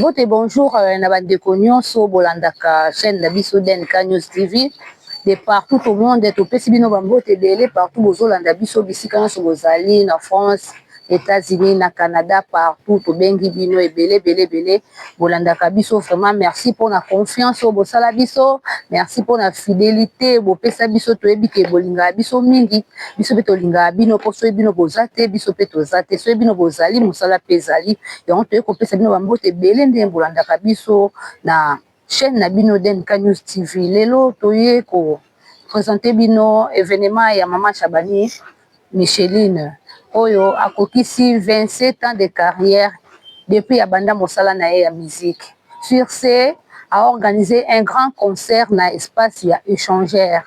Bote bonjour na bandeko nyonso bolandaka chaîne na biso DNK News TV de partout au monde topesi bino bambote ebele partout bozolanda biso bisika nyonso bozali na France, États-Unis, na Canada, partout tobengi bino ebele bolandaka biso. Vraiment merci pour la confiance au bosala biso, merci pour la fidélité bopesa biso toyebi ke bolinga biso mingi biso pe tolinga bino po so bino bozate biso pe tozate so bino bozali musala pezali donc toye kopesa bino bambote ebele nde bolandaka biso na chaîne na bino DNK News TV. Lelo toye ko présenter bino événement ya Maman Chabani Micheline Oyo akokisi 27 ans de carrière depuis abanda mosala na ya musique. Sur ce, a organisé un grand concert na espace ya échangeur.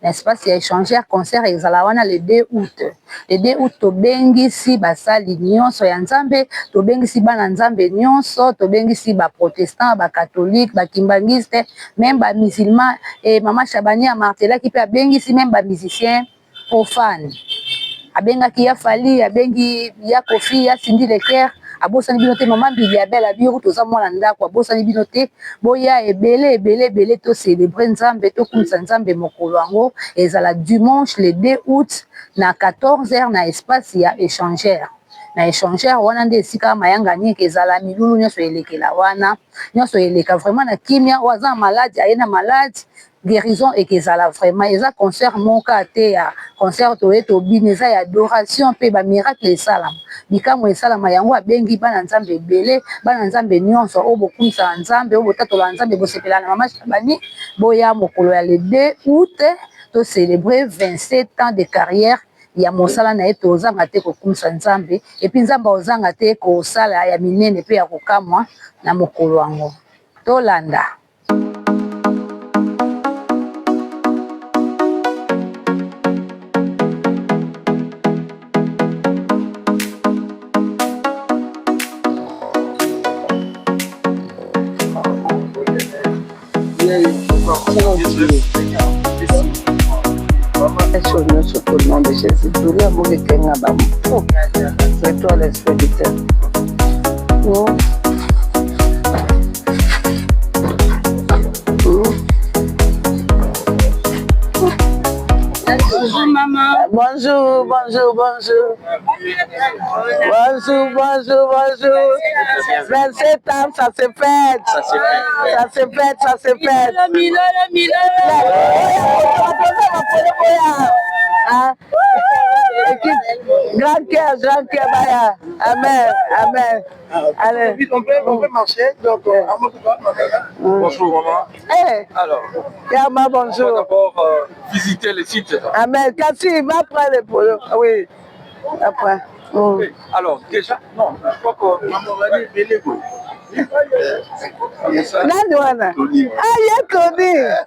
L'espace ya échangeur concert ezalawana le 2 août. Le 2 août tobengisi basali nyonso ya nzambe, tobengisi bana nzambe nyonso, tobengisi ba protestant, ba catholique, ba kimbangiste, même ba musulman et Maman Chabani a martelaki pe abengisi même ba musicien profane. Abengaki ya Fali, abengi ya Kofi, ya Cindy Leker, abosani bino te Maman Mbili Abel abiru toza mwana ndako, abosani bino te boya ebele to célébrer nzambe to kumisa nzambe mokolo yango ezala dimanche le 2 août na 14h na espace ya échangeur. Na échangeur wana nde esika mayanga niki ezala milulu nyonso elekela wana nyonso eleka vraiment na kimia waza malade ayena malade guérison et kezala vraiment eza concert moka te ya concert to eto bineza ya adoration pe ba miracle esalama bikamo esalama yango abengi bana nzambe ebele bana nzambe nyonso o bokumisa nzambe o botatola nzambe bosepela na Maman Chabani boya mokolo ya le 2 août to célébrer 27 ans de carrière ya mosala na eto ozanga te kokumisa nzambe et puis nzamba ozanga te ko sala ya minene pe ya kokamwa na mokolo yango tolanda. Sur le nom de Jésus, tout le monde est un abam. C'est toi l'esprit du Seigneur. Bonjour maman. Bonjour. Bonjour. 27 ans, ça se fête. Ça se fête. Grand cœur, Baya. Amen. Allez. On peut marcher. Donc, bonjour maman. Alors, Yama, bonjour. On va d'abord visiter les sites. Amen. Cassie, va prendre les polos. Oui. Après. Oui. Alors, déjà, non, je crois que maman va dire Bélégo. Nani wana? Ah, ya Tony. Ya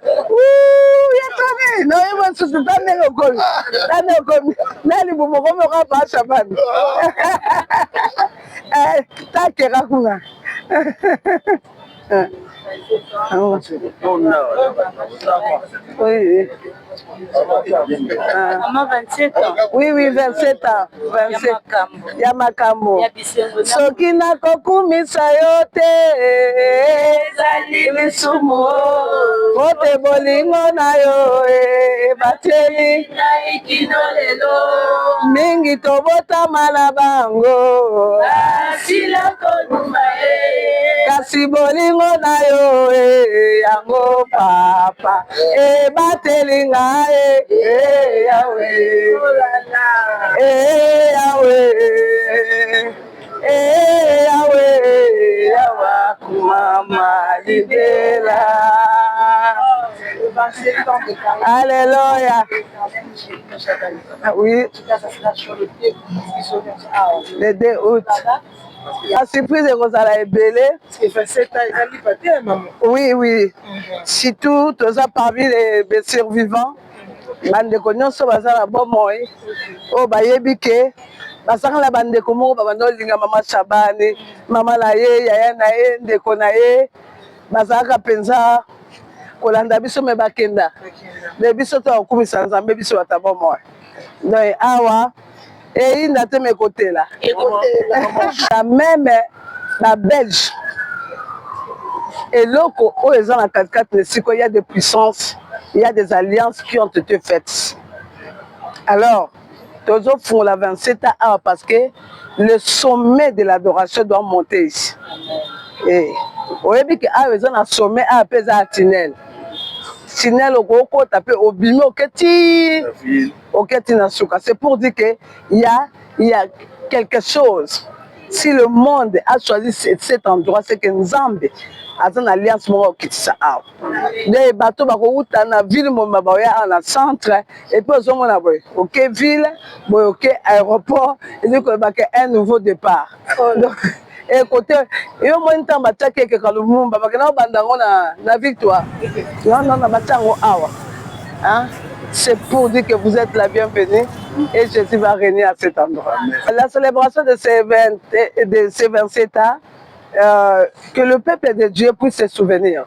Tony. Non, il va se soutenir au col. Nani bumogome kwa Maman Chabani. Takera kuna. Oui. Maman 27 ans. Oui, 27 ans. 27. Yamakambo. Soki na kokumisa yote ezali lisumu bote bolingo na yo bateli na ikino lelo mingi tobotama na bango asila konuma kasi bolingo na yo yango papa bateli nga Yahweh Yahweh Mama Libela. Alléluia. Oui. Le 2 août. La surprise est Rosala Ebele. Oui. Surtout, tous parmi les survivants. Bandeko nyonso bazala bomoi o bayebike basanga la bandeko moko babando linga Maman Chabani mama na ye yaya na ye ndeko na ye bazaka penza kolanda biso me bakenda de biso to okumisa nzambe biso bata bomoi donc awa eyinda te mekotela même la Belge Et loko, où ils ont la 4-4, il y a des puissances, il y a des alliances qui ont été faites. Alors, toujours pour la 27 ans, parce que le sommet de l'adoration doit monter ici. Et vous voyez que ils ont un sommet à peser à Tinel. Tinel au gros tapé au bimé au Keti. C'est pour dire qu'il y a quelque chose. Si le monde a choisi cet endroit, c'est que Nzambe a une alliance qui est les bateaux sont dans la ville, dans le centre, et puis ils ont une ville, un aéroport, et donc il y a un nouveau départ. Et côté, il y a un temps qui est la victoire. C'est pour dire que vous êtes la bienvenue et Jésus va régner à cet endroit. La célébration de ces 27 ans, que le peuple de Dieu puisse se souvenir.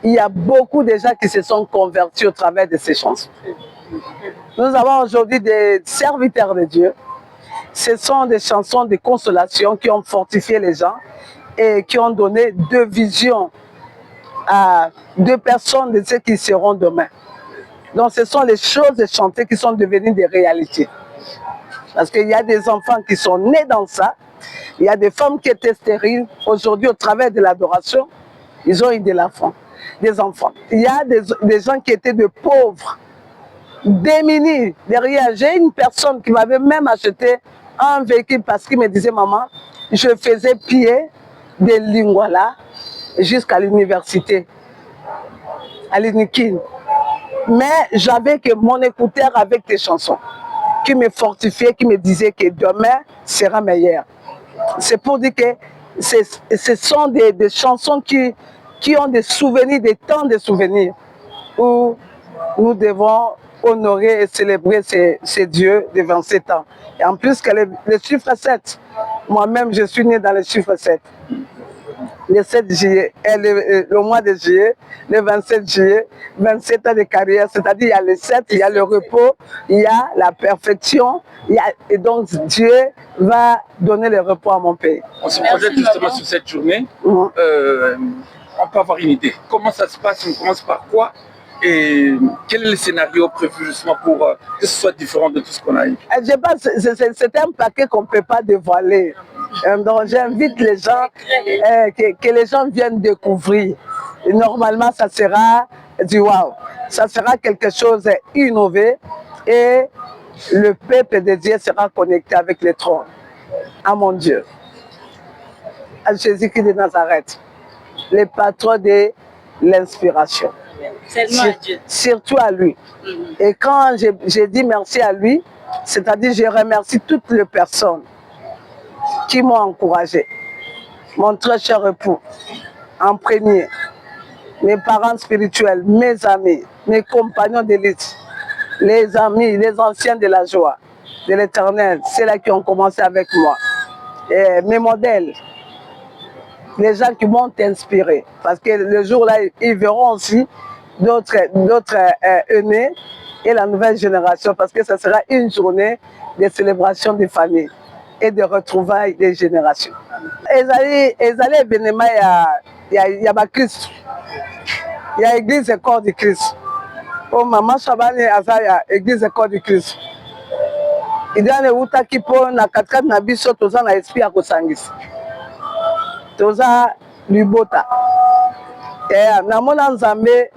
Il y a beaucoup de gens qui se sont convertis au travers de ces chansons. Nous avons aujourd'hui des serviteurs de Dieu. Ce sont des chansons de consolation qui ont fortifié les gens et qui ont donné deux visions à deux personnes de ceux qui seront demain. Donc ce sont les choses chantées qui sont devenues des réalités. Parce qu'il y a des enfants qui sont nés dans ça, il y a des femmes qui étaient stériles. Aujourd'hui, au travers de l'adoration, ils ont eu des enfants. Il y a des gens qui étaient de pauvres, démunis. Derrière, j'ai une personne qui m'avait même acheté un véhicule parce qu'il me disait, maman, je faisais pied de Lingwala jusqu'à l'université, à l'Unikin. Mais j'avais que mon écouteur avec tes chansons qui me fortifiait, qui me disait que demain sera meilleur. C'est pour dire que ce sont des chansons qui ont des souvenirs, des temps de souvenirs où nous devons honorer et célébrer ces dieux de 27 ans. Et en plus, le chiffre 7, moi-même je suis né dans le chiffre 7. Le 7 juillet, le mois de juillet, le 27 juillet, 27 ans de carrière, c'est-à-dire il y a le 7, il y a le repos, il y a la perfection, et donc Dieu va donner le repos à mon pays. On se projette justement sur cette journée, on peut avoir une idée. Comment ça se passe, on commence par quoi? Et quel est le scénario prévu justement pour que ce soit différent de tout ce qu'on a eu? Je pense que c'est un paquet qu'on ne peut pas dévoiler. Donc j'invite les gens, que les gens viennent découvrir. Et normalement, ça sera du wow. Ça sera quelque chose d'innové et le peuple de Dieu sera connecté avec le trône. À mon Dieu. À Jésus-Christ de Nazareth. Le patron de l'inspiration. Surtout à lui. Et quand j'ai dit merci à lui, c'est-à-dire je remercie toutes les personnes qui m'ont encouragé. Mon très cher époux, en premier, mes parents spirituels, mes amis, mes compagnons d'élite, les amis, les anciens de la joie, de l'Éternel, ceux-là qui ont commencé avec moi, et mes modèles, les gens qui m'ont inspiré. Parce que le jour-là, ils verront aussi d'autres aînés et la nouvelle génération, parce que ce sera une journée de célébration des familles et de retrouvailles des générations. Ils allaient événement, il y a Christ, il y a l'église et corps du Christ. Oh maman Chabani Azaya, église et corps du Christ. Il y a les Outa qui pour na 4 na biso toza na esprit à Kosangis. Toza Lubota. Et na mona Nzambe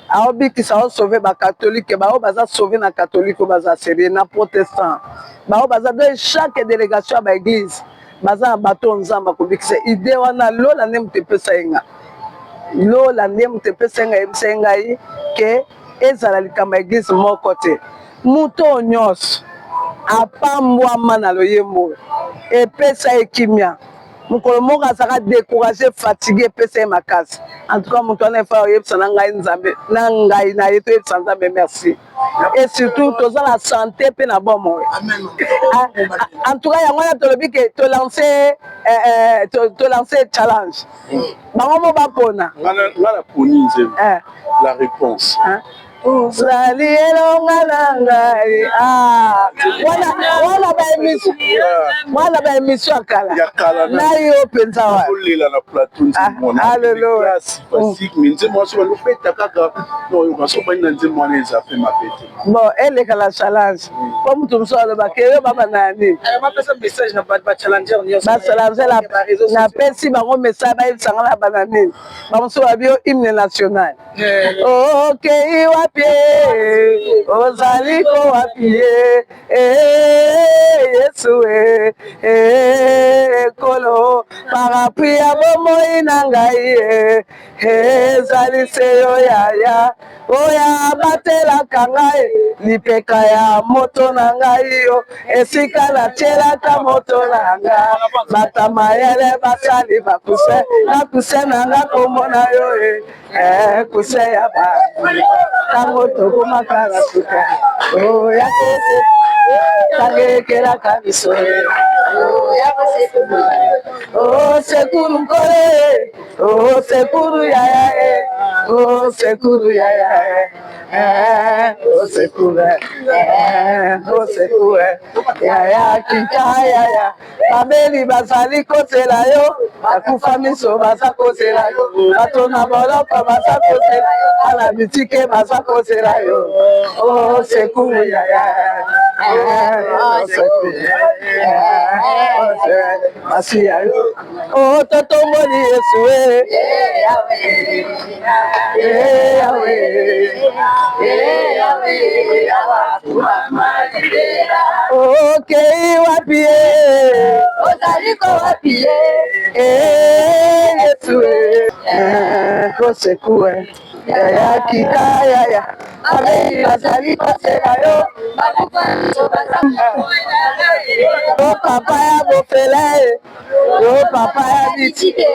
aobi qui sa sauver ba catholique ba o baza sauver na catholique o baza sérieux na protestant. Ba o baza de chaque délégation ba église baza bato Nzamba ko bikise idée wana lola nem te pesa inga. Lola nem te pesa inga emsenga yi ke ezala likamba église mon côté. Muto nyos apambwama na loyembo epesa ekimia. Mukolo moko azaka découragé, fatigué, pesa makasi. En tout cas, mon tonne fa oyebsa na ngai Nzambe, na ngai na yeto yebsa Nzambe merci. Et surtout toza la santé pe na bomo. En tout cas, yango ya tolobi ke to lancer challenge. Bango mo ba pona. La poni la réponse. ozali elonga na ngai. Wana ba émission ya kala na yo mpenza wa kolela na plateau alleluya mais nzembo waso balobeta kaka baso bani na nzembo wana eza pe mabe te bon eleka la challenge po mutu mosusu alobaka eyo baba na nini bachallenger napesi bango message bayebisanga na bana nini bamosusu babio hymne national okei wapi ozali ko wapi yesu ekolo parapluie ya bomoi na ngai ezali se yo yaya oya batelaka ngai lipeka ya moto na ngai yo esika natielaka moto na nga batamayele basali bakuse na kuse na nga komona yo kuse ya ba tango tokomaka na suka oya kose tangekelaka biso oh sekuru nkole oh sekuru yaya oh sekuru yaya oh sekuru yaya kikayaya babeli bazali kosela yo bakufa miso baza kosela yo bato na boloko baza kosela yo ana bitike baza kosela yo oh sekuru yaya Masia oh totomoni Yesu okay wapi ozali ko wapi Yesu kosekue ya kikaya ya abeli bazali kosela yo yo papa ya bofele yo papa ya bitike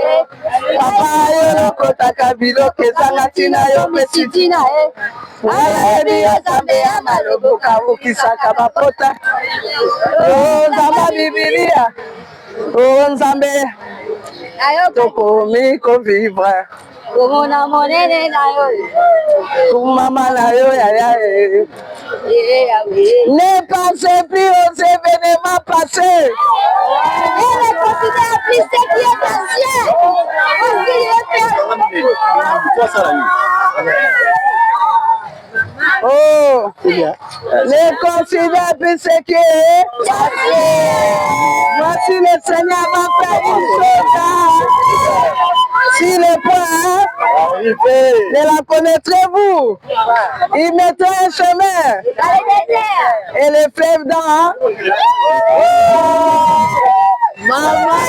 papa yo lokotaka biloko ezanga ntina yo pesi ntina alayebi yo nzambe ya maloboka okisaka bapota o nzamba bibilia o nzambe tokomi kovivre komona monene na yo komama na yo yaya ne pensez plus aux événements passés. Et ne considère plus ce qui est ancien. Oh, ne considère plus ce qui est passé. Voici le Seigneur va faire une chose. Si le point ne la connaîtrez-vous, il mettra un chemin et le fleuve dans maman.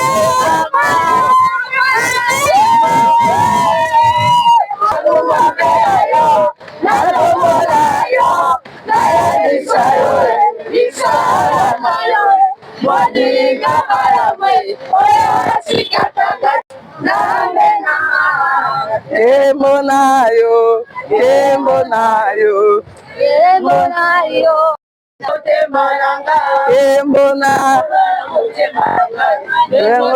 Emonayo, emonayo, emonayo. Embona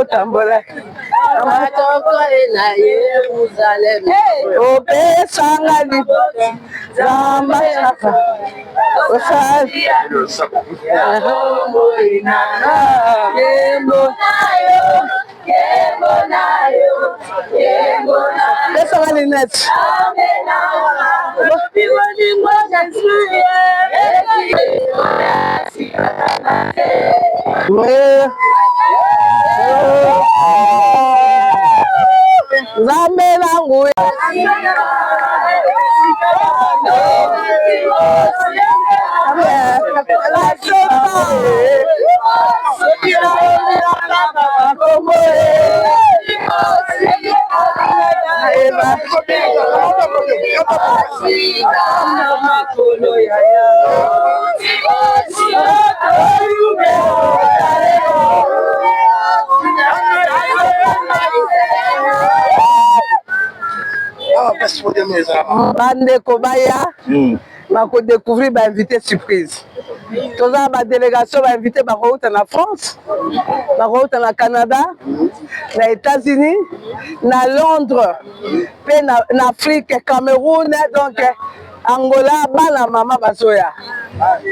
Tambola na Yerusalem opesanga zamba yaka osali pesanga linette Zambe langu Bande Kobaya, ma découvrir ma invité surprise. Tous ma délégation va inviter ma route en France, ma route en Canada, aux États-Unis, à Londres, en Afrique, Cameroun, donc Angola bana mama bazoya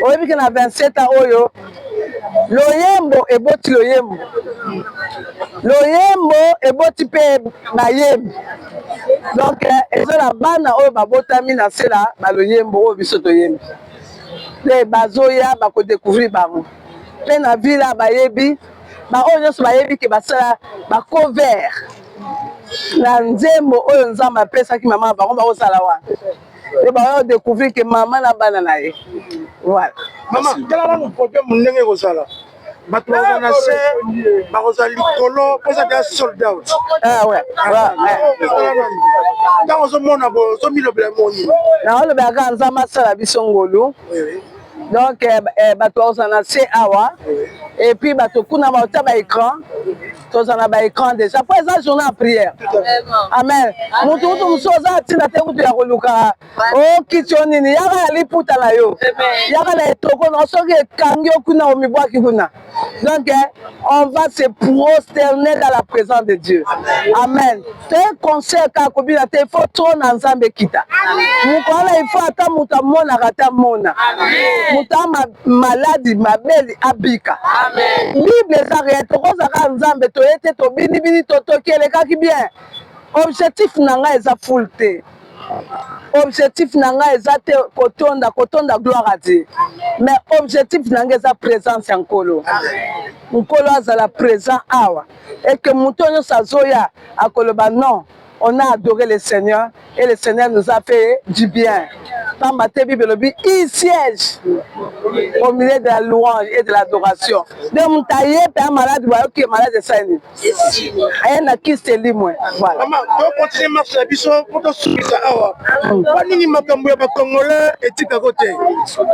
oyebi ke na 27 ans oyo loyembo eboti loyembo eboti pe bayembi donc eza na bana oyo babotami na sela baloyembo oyo biso toyembi te bazoya bakodécouvrir bango mpe na ville bayebi baoyo nyonso bayebi ke basala bacover na nzembo oyo nzambe apesaki mama bango bakosala wana e baoyo découvrir ke mama na bana na ye voilà mama tala nanu problème ndenge ekozala bato baza na se bakozala likolo mpo eza deya sold out ntango ozomona ozomilobela moni naolobelaka nzambe asala biso ngolu donc bato bazala na se awa et puis bato kuna baota baécran tozala na baécran déjà po eza journée ya prière amen mutu mosusu oza atinda te kutu ya koluka okiti o nini yaka ya liputa na yo yaka na etoko na soki ekangi yo kuna omibwaki kuna donc on va se prosterner dans la présence de Dieu amen te concert kaka kobina te il faut tro na nzambe kita mokwana il faut ata moto amonaka te amona moto maladi mabeli abika bible eza rien tokozaka nzambe toye te tobinibini totoki elekaki bien objectif na ngai eza full te objectif na ngai eza te kotonda gloire à Dieu mais objectif na ngai eza présence ya nkolo nkolo azala présent awa et que moto nyonso azoya akoloba non on a adoré le Seigneur et le Seigneur nous a fait du bien. Pamba te Bible lobi, il siège au milieu de la louange et de l'adoration. Donc mutaye pe un malade wa qui est malade de ça ni. Aya na kiste limwe. Voilà. Maman, on continue marcher la biso pour te soumettre awa. Wani ni makambo ya ba Congolais etika côté.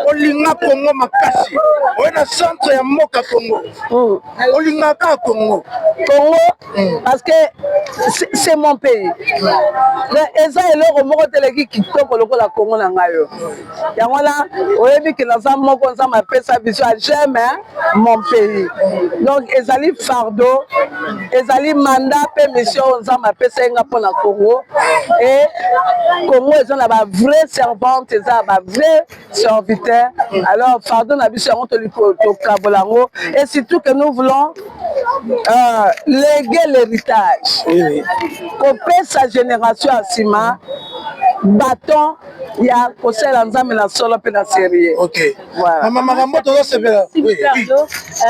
Olinga Congo makasi. Oena centre ya Moka Congo. Olinga ka Congo. Congo parce que c'est mon pays. Mais eza eloko moko teleki kitoko lokola Congo na ngayo. Yango la oyebi ke naza moko nza mapesa biso j'aime mon pays. Donc ezali fardeau, ezali mandat pe mission nza mapesa nga pona Congo et Congo eza na ba vraie servante, eza ba vrai serviteur. Alors fardeau na biso yango to kabolango et surtout que nous voulons léguer l'héritage. Couper sa génération à Sima, bâton, il y a kosela nzambe na solo pe na sérieux. OK. Voilà. Maman Marambo tozo sepela. Oui.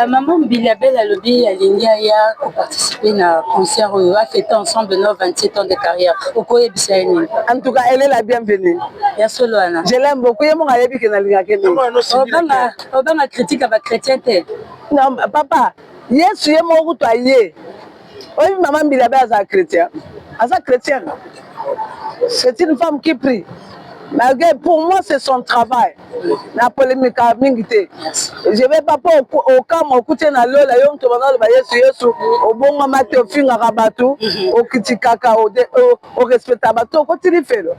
Maman Bilabel alobi alingia ya participer na concert où a fêté ensemble nos 27 ans de carrière. Okoye bisaini. En tout cas, elle est la bienvenue. Ya solo ana. Je l'aime beaucoup. Yemo ngayebi ke na linga ke. Obama critique aba chrétienté. Non, papa, Yesu yemo kutu aye. Oui, maman Bilabel est chrétien. Asa chrétienne. C'est une femme qui prie. Malgré, pour moi, c'est son travail. La polémique a mingité. Je vais pas au cas où écouter na lola yom to bana ba Yesu au bon moment au finga rabatu au kitikaka au respecta bato ko tilifelo.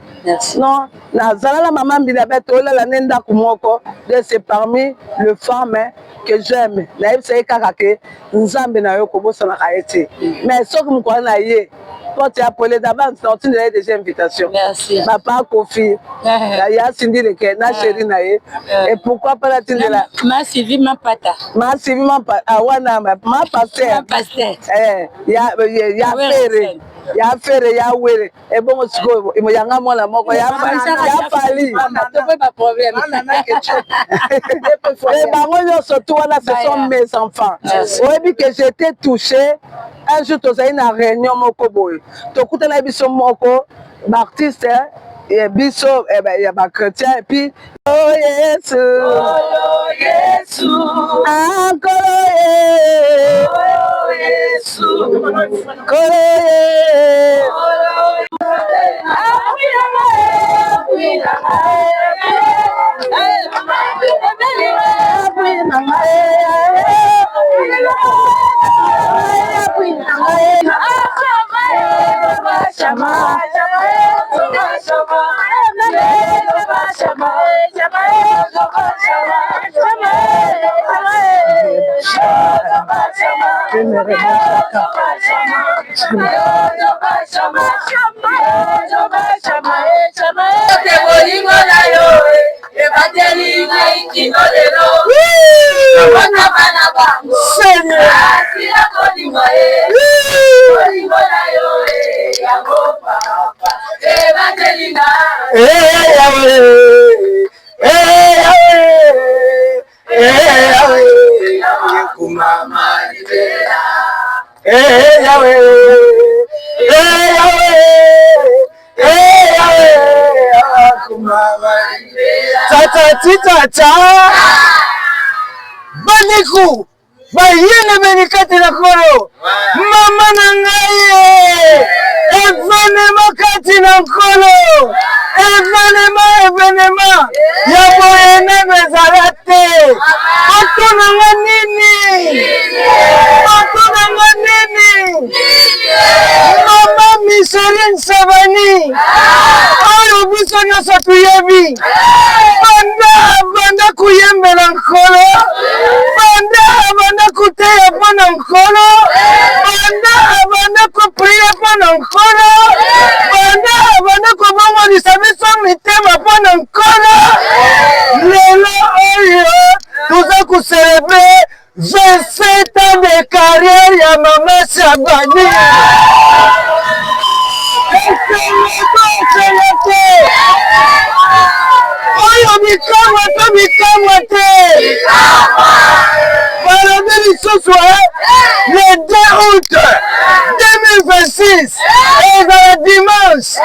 Non, na zala la maman Bilabel to la nenda kumoko de c'est parmi le femmes que j'aime. Na yebisa kaka ke nzambe na yo ko bosana kaete. Mais soki mukwana na ye quand tu as appelé d'abord, tu as déjà invitation. Merci. Papa, Kofi, il y a Cindy le Kena, chérie Naye. Et pourquoi pas la Cindy là? Ma suivi ma pata. Ma suivi ma pata. Ah ouais, ma pasteur. Ma pasteur. Il y a Ferré. Il y a Ferré, il y a Wéré. Et bon, il y a un mot la mot. Il y a Fali. Pas de problème. Les barons surtout là, ce sont mes enfants. Oui, que j'étais touchée. Un jour, tu as une réunion moko boy. Tu as na biso moko, artiste, et biso, il y a des chrétiens, et puis, oh Yesu, encore oh Yesu, Bandiku bayene benikati na kolo mama na ngai evenema kati na kolo evenema ya boyene bezala te otunanga nini mama Micheline Savani oyo biso nyonso tuyebi banda kuyembela nkolo banda kuteya mpona nkolo banda kupria mpona nkolo banda kobongolisa biso mitema mpona nkolo lelo oyo tuza kucelebre 27 ans de carrière ya mama Savani. Oyo bikamwa te balobi lisusu le 2 août 2026 ezala dimanche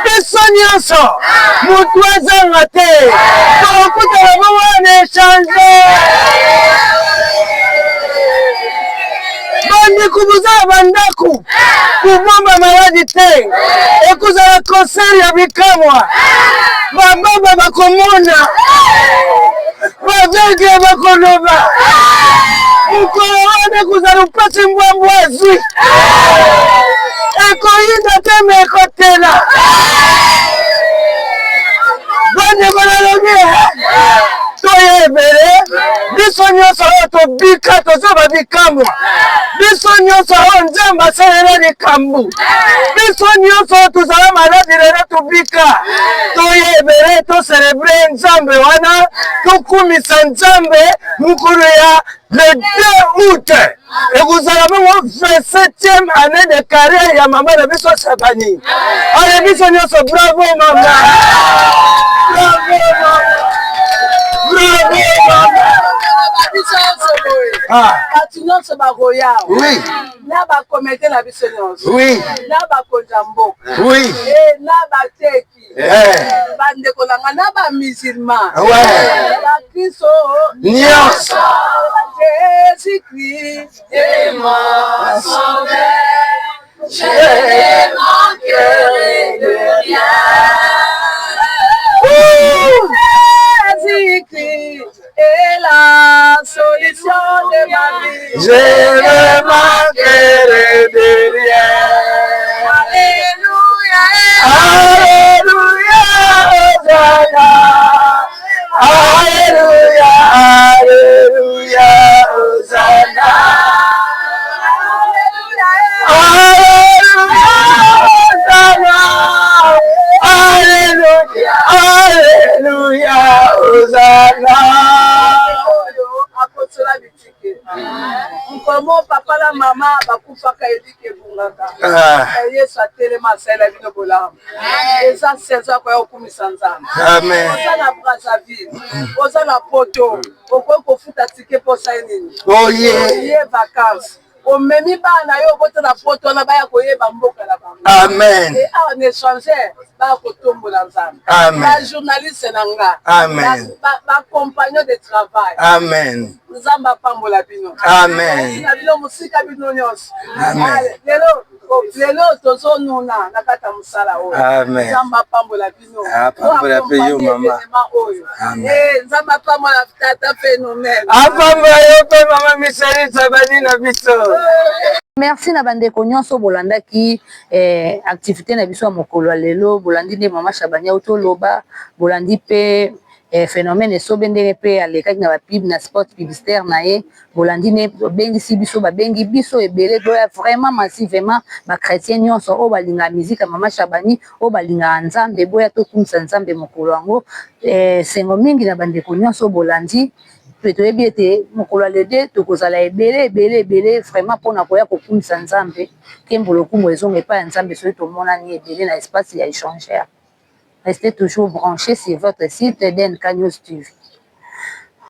biso nyonso motu azanga te tokokutana bongo na échange bandeko bozala bandako kobomba maladi te ekozala concert ya bikamwa bababa bakomona bavege bakoloba mokolo wana kozala mpasi mbwambwa azwi ekoyinda te me ekotela bandeko nalobi toyebele biso nyonso oyo tobika tozoba bikamwa biso nyonso oyo nzambe asalela likambo biso nyonso oyo tozala maladi lelo tobika toyebele toselebre nzambe wana tokumisa nzambe mokolo ya le 2 août ekozala bongo 27e année de carrière ya mama na biso Savani. Ale biso nyonso bravo mama, bravo mama. Batu nyonso bakoya oui na bakomete na biso nyonso oui na bakonza mboka oui na bateki bandeko nanga na bamusulman bakristo nyonso Jésus-Christ est mon sauveur, je n'ai manqué de rien. Jésus-Christ est la solution de ma vie. Je ne manquerai de rien. Alléluia, Alléluia, Hosanna. Alléluia, Alléluia, Hosanna. Alléluia, Hosanna. Alléluia, Alléluia, Hosanna. Nkomo papa la mama bakufaka edike bungaka Yesu atelema asala bino bolamu eza saison kwa okumisa nzambe amen oza na Brazzaville oza na Poto okoki kofuta tike posa nini oye vacances omemi bana yo bota na Poto na baya koyeba mboka na bango amen et en échanger ba kotombola nzambe ba journaliste nanga amen ba compagnon de travail amen nzamba pambola bino amen na bino musika bino nyonso amen lelo lelo tozonuna na kata mosala oyo nzambe apambola bino apambola pe yo mama oyo nzambe apambola tata phénomène apambola yo pe mama Michelisa bani na biso. Merci na bandeko nyonso bolandaki activité na biso ya mokolo ya lelo bolandi nde mama Chabani otoloba bolandi pe phénomène esobe ndenge pe alekaki na bapib na spot publicitaire na ye bolandi ne bengisi biso babengi biso ebele boya vraiment massivement bachrétien nyonso oyo balingaka musique ya mama Chabani oyo balingaka nzambe boya tokumisa nzambe mokolo yango sengo mingi na bandeko nyonso bolandi pe toyebi ete mokolo ya lede tokozala ebele vraiment mpona koya kokumisa nzambe nkembo lokumu ezonga epai ya nzambe soki tomonani ebele na espace ya échangeur. Restez toujours branchés sur votre site DNK News TV.